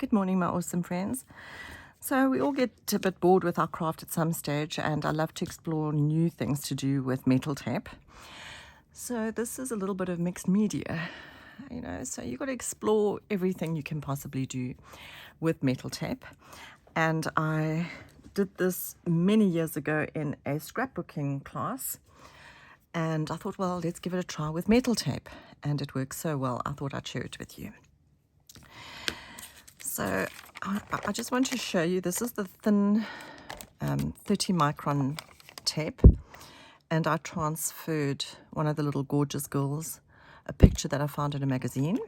Good morning, my awesome friends. So we all get a bit bored with our craft at some stage, and I love to explore new things to do with metal tape. So this is a little bit of mixed media, so you've got to explore everything you can possibly do with metal tape. And I did this many years ago in a scrapbooking class, and I thought, well, let's give it a try with metal tape, and it works so well, I thought I'd share it with you. So I just want to show you, this is the thin 30 micron tape, and I transferred one of the little gorgeous girls a picture that I found in a magazine.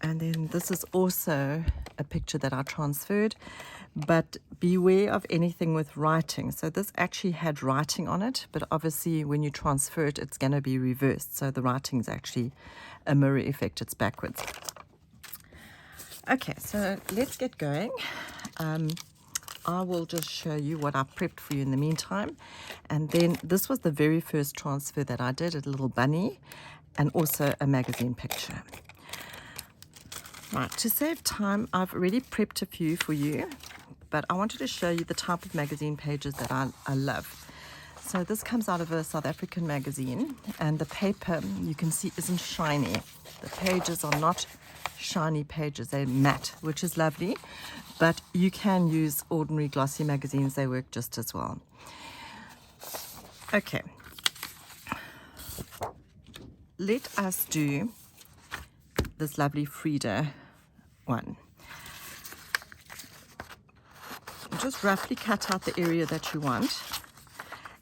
And then this is also a picture that I transferred, but beware of anything with writing. So this actually had writing on it, but obviously when you transfer it, it's going to be reversed. So the writing is actually a mirror effect, it's backwards. Okay, so let's get going. I will just show you what I prepped for you in the meantime. And then this was the very first transfer that I did, a little bunny and also a magazine picture. Right, to save time, I've already prepped a few for you, but I wanted to show you the type of magazine pages that I love. So this comes out of a South African magazine, and the paper, you can see, isn't shiny. The pages are not shiny pages, they're matte, which is lovely, but you can use ordinary glossy magazines, they work just as well. Okay, let us do this lovely Frida one. Just roughly cut out the area that you want,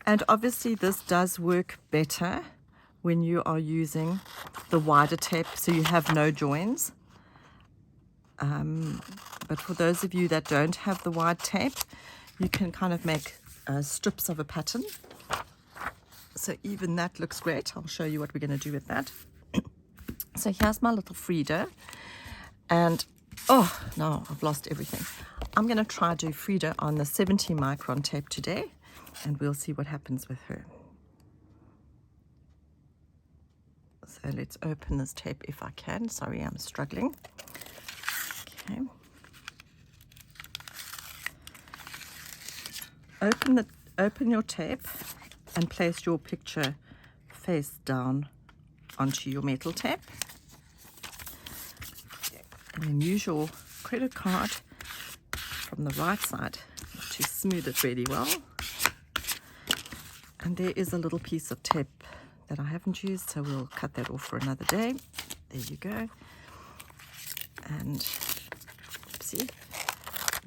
and obviously this does work better when you are using the wider tape, so you have no joins. But for those of you that don't have the wide tape, you can kind of make strips of a pattern. So even that looks great. I'll show you what we're going to do with that. So here's my little Frida. And, oh, no, I've lost everything. I'm going to try to do Frida on the 70 micron tape today, and we'll see what happens with her. So let's open this tape if I can. Sorry, I'm struggling. Okay. Open your tape and place your picture face down onto your metal tape. And then use your credit card from the right side to smooth it really well. And there is a little piece of tape that I haven't used, so we'll cut that off for another day. There you go. And see,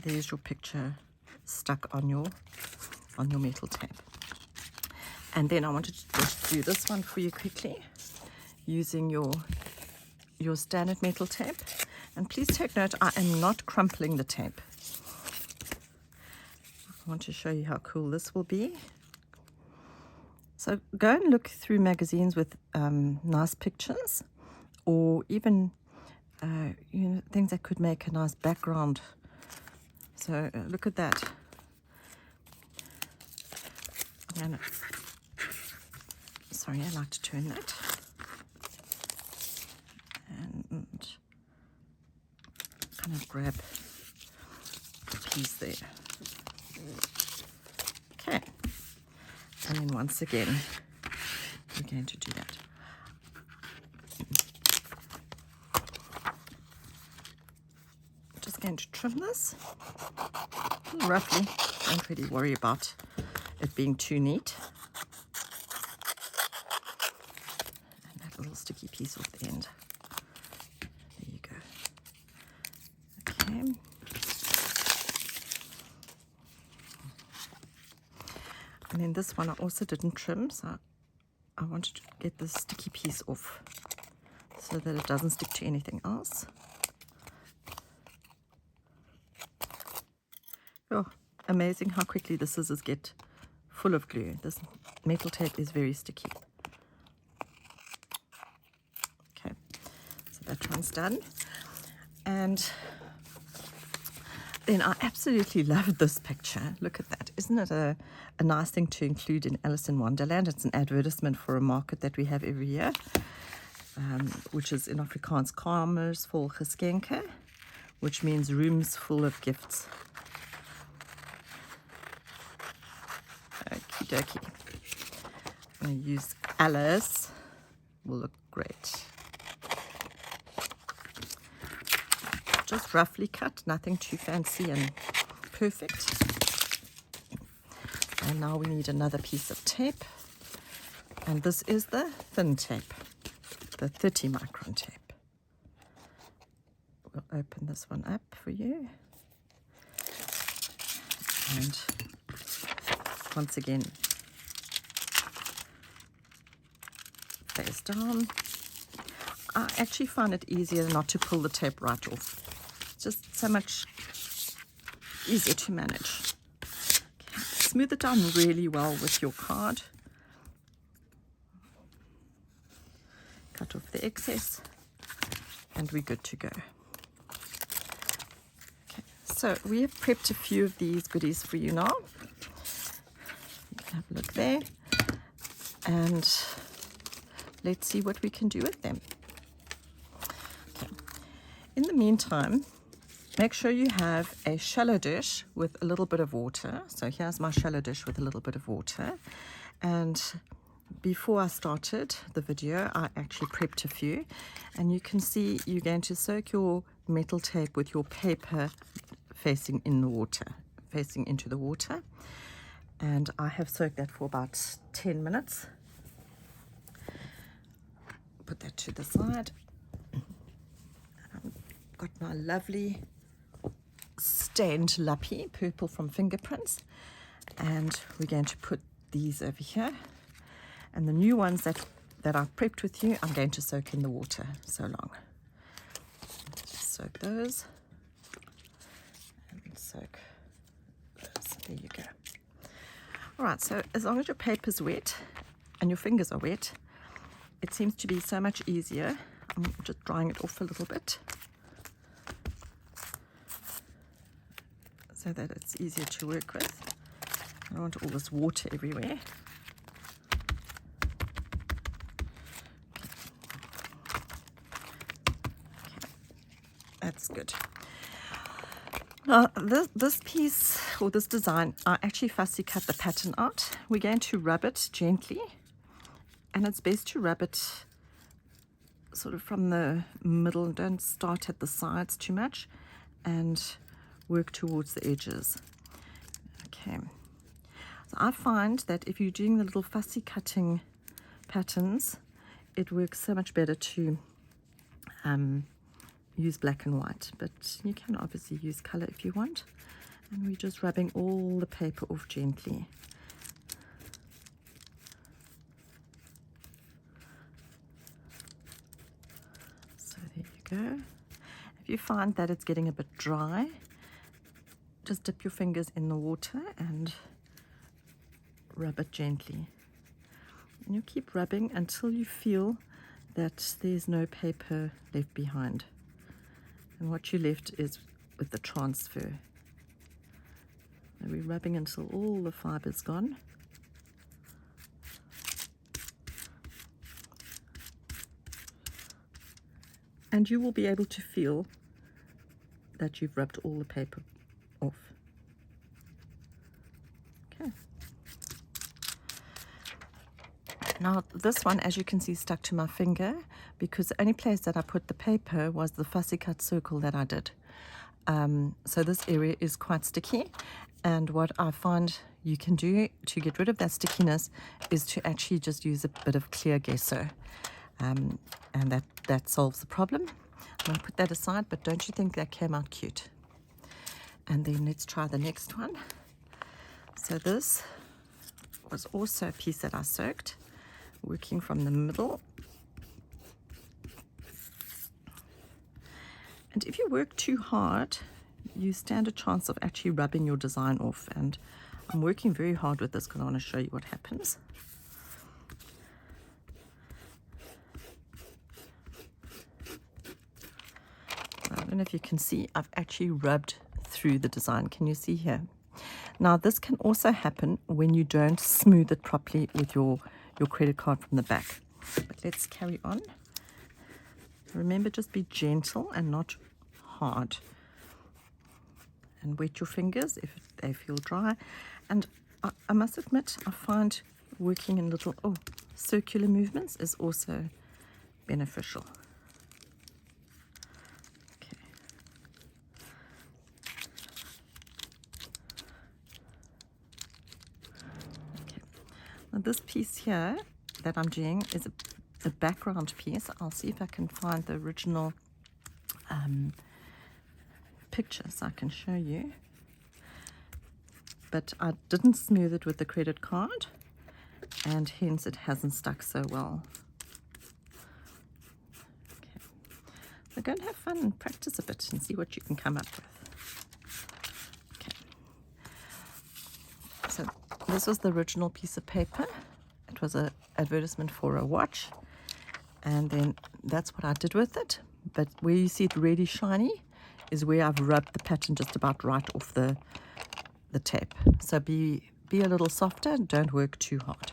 there's your picture stuck on your metal tape. And then I wanted to just do this one for you quickly using your standard metal tape. And please take note, I am not crumpling the tape. I want to show you how cool this will be. So go and look through magazines with nice pictures, or even things that could make a nice background. So look at that. Sorry, I like to turn that. And kind of grab a piece there. Okay. And then once again, we're going to do that. Just going to trim this roughly. Don't really worry about it being too neat. And that little sticky piece off the end. There you go. Okay. And then this one I also didn't trim, so I wanted to get the sticky piece off so that it doesn't stick to anything else. Oh, amazing how quickly the scissors get full of glue. This metal tape is very sticky. Okay, so that one's done. And then I absolutely love this picture. Look at that. Isn't it a nice thing to include in Alice in Wonderland? It's an advertisement for a market that we have every year. which is in Afrikaans kamers vol geskenke, which means rooms full of gifts. Okie dokie. I'm going to use Alice. Will look great. Just roughly cut, nothing too fancy and perfect. And now we need another piece of tape. And this is the thin tape, the 30 micron tape. We'll open this one up for you. And once again, face down. I actually find it easier not to pull the tape right off. It's just so much easier to manage. Okay. Smooth it down really well with your card. Cut off the excess, and we're good to go. Okay, so we have prepped a few of these goodies for you now. You can have a look there, and let's see what we can do with them. Okay. In the meantime, make sure you have a shallow dish with a little bit of water. So here's my shallow dish with a little bit of water, and before I started the video, I actually prepped a few, and you can see you're going to soak your metal tape with your paper facing in the water, facing into the water. And I have soaked that for about 10 minutes. Put that to the side. I've got my lovely stained lappy, purple from Fingerprints, and we're going to put these over here. And the new ones that I've prepped with you, I'm going to soak in the water so long. Soak those. And soak those. There you go. All right, so as long as your paper's wet and your fingers are wet, it seems to be so much easier. I'm just drying it off a little bit so that it's easier to work with. I don't want all this water everywhere. That's good. Now, this piece, or this design, I actually fussy cut the pattern out. We're going to rub it gently, and it's best to rub it sort of from the middle. Don't start at the sides too much, and work towards the edges. Okay. So I find that if you're doing the little fussy cutting patterns, it works so much better to use black and white, but you can obviously use color if you want. And we're just rubbing all the paper off gently. So there you go. If you find that it's getting a bit dry, just dip your fingers in the water and rub it gently. And you keep rubbing until you feel that there's no paper left behind. And what you're left is with the transfer. And we're rubbing until all the fiber's gone. And you will be able to feel that you've rubbed all the paper off. Okay. Now this one, as you can see, stuck to my finger because the only place that I put the paper was the fussy cut circle that I did. So this area is quite sticky, and what I find you can do to get rid of that stickiness is to actually just use a bit of clear gesso, and that solves the problem. I'm going to put that aside, but don't you think that came out cute? And then let's try the next one. So this was also a piece that I soaked, working from the middle. And if you work too hard, you stand a chance of actually rubbing your design off. And I'm working very hard with this because I want to show you what happens. I don't know if you can see, I've actually rubbed through the design. Can you see here? Now this can also happen when you don't smooth it properly with your credit card from the back. But let's carry on Remember, just be gentle and not hard. And wet your fingers if they feel dry. And I must admit, I find working in little circular movements is also beneficial. Okay. Okay. Now this piece here that I'm doing is a background piece. I'll see if I can find the original pictures I can show you. But I didn't smooth it with the credit card, and hence it hasn't stuck so well. Okay. So go and have fun and practice a bit and see what you can come up with. Okay. So this was the original piece of paper. It was an advertisement for a watch, and then that's what I did with it. But where you see it really shiny is where I've rubbed the pattern just about right off the tape. So be a little softer and don't work too hard.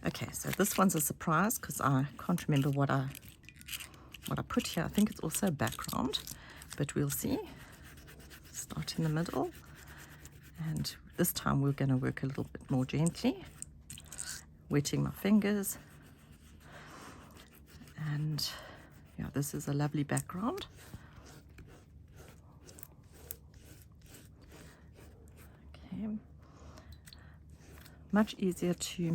Okay, so this one's a surprise because I can't remember what I put here. I think it's also a background, but we'll see. Start in the middle, and this time we're going to work a little bit more gently, wetting my fingers. And yeah, this is a lovely background. Much easier to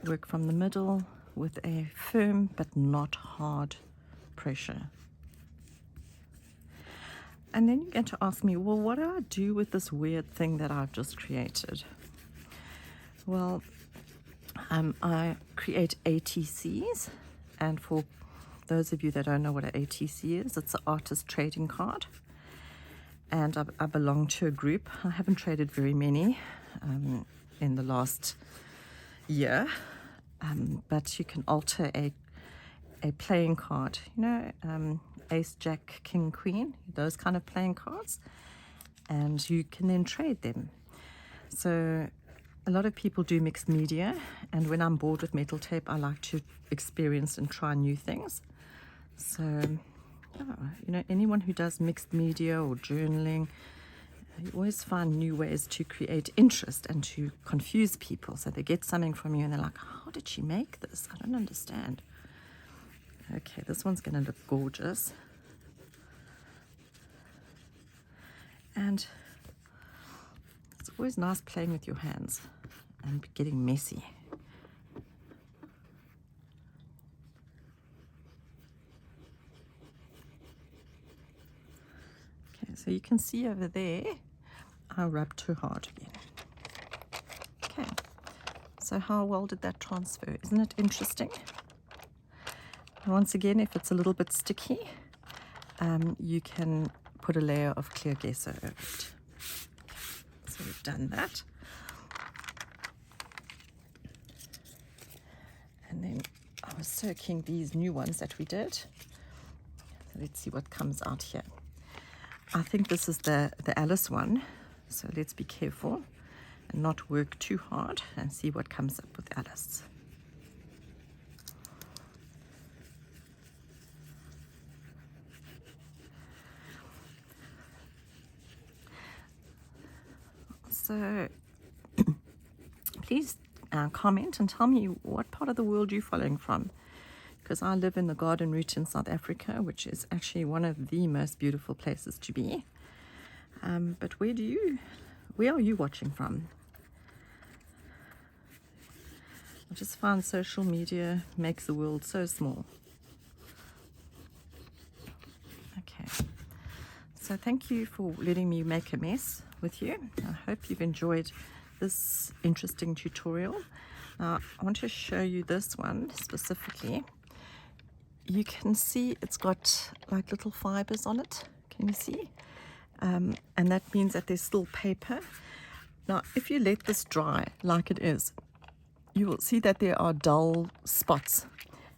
work from the middle with a firm but not hard pressure. And then you're going to ask me, well, what do I do with this weird thing that I've just created? Well, I create ATCs, and for those of you that don't know what an ATC is, it's an artist trading card. And I belong to a group. I haven't traded very many in the last year, but you can alter a playing card, ace, jack, king, queen, those kind of playing cards, and you can then trade them. So a lot of people do mixed media, and when I'm bored with metal tape, I like to experience and try new things. So anyone who does mixed media or journaling, you always find new ways to create interest and to confuse people. So they get something from you and they're like, how did she make this? I don't understand. Okay, this one's going to look gorgeous. And it's always nice playing with your hands and getting messy. So you can see over there, I rubbed too hard again. Okay, so how well did that transfer? Isn't it interesting? And once again, if it's a little bit sticky, you can put a layer of clear gesso over it. So we've done that. And then I was soaking these new ones that we did. So let's see what comes out here. I think this is the Alice one, so let's be careful and not work too hard and see what comes up with Alice. So please comment and tell me what part of the world you're following from, because I live in the garden route in South Africa, which is actually one of the most beautiful places to be. But where are you watching from? I just find social media makes the world so small. Okay, so thank you for letting me make a mess with you. I hope you've enjoyed this interesting tutorial. Now, I want to show you this one specifically. You can see it's got like little fibers on it. Can you see? And that means that there's still paper. Now, if you let this dry like it is, you will see that there are dull spots,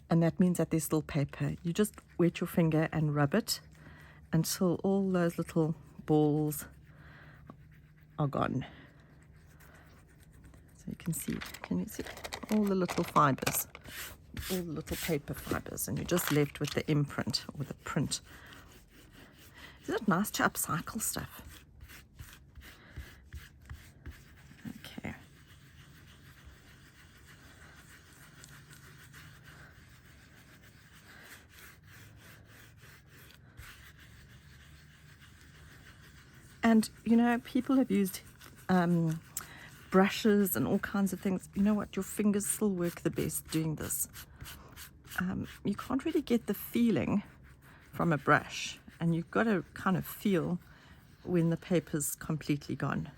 and that means that there's still paper. You just wet your finger and rub it until all those little balls are gone. So you can you see all the little fibers? all the little paper fibers, and you're just left with the imprint or the print. Isn't it nice to upcycle stuff? Okay. And you know, people have used brushes and all kinds of things. You know what? Your fingers still work the best doing this. You can't really get the feeling from a brush, and you've got to kind of feel when the paper's completely gone.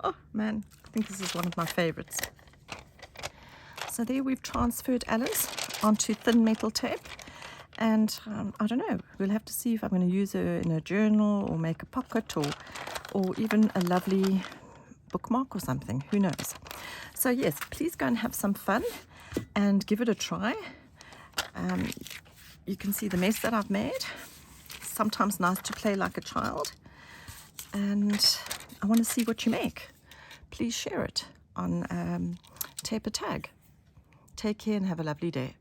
Oh man, I think this is one of my favorites. So there we've transferred Alice onto thin metal tape, and I don't know, we'll have to see if I'm going to use her in a journal or make a pocket or even a lovely bookmark or something, who knows. So yes, please go and have some fun and give it a try. You can see the mess that I've made. Sometimes nice to play like a child, and I want to see what you make. Please share it on Tape a Tag. Take care and have a lovely day.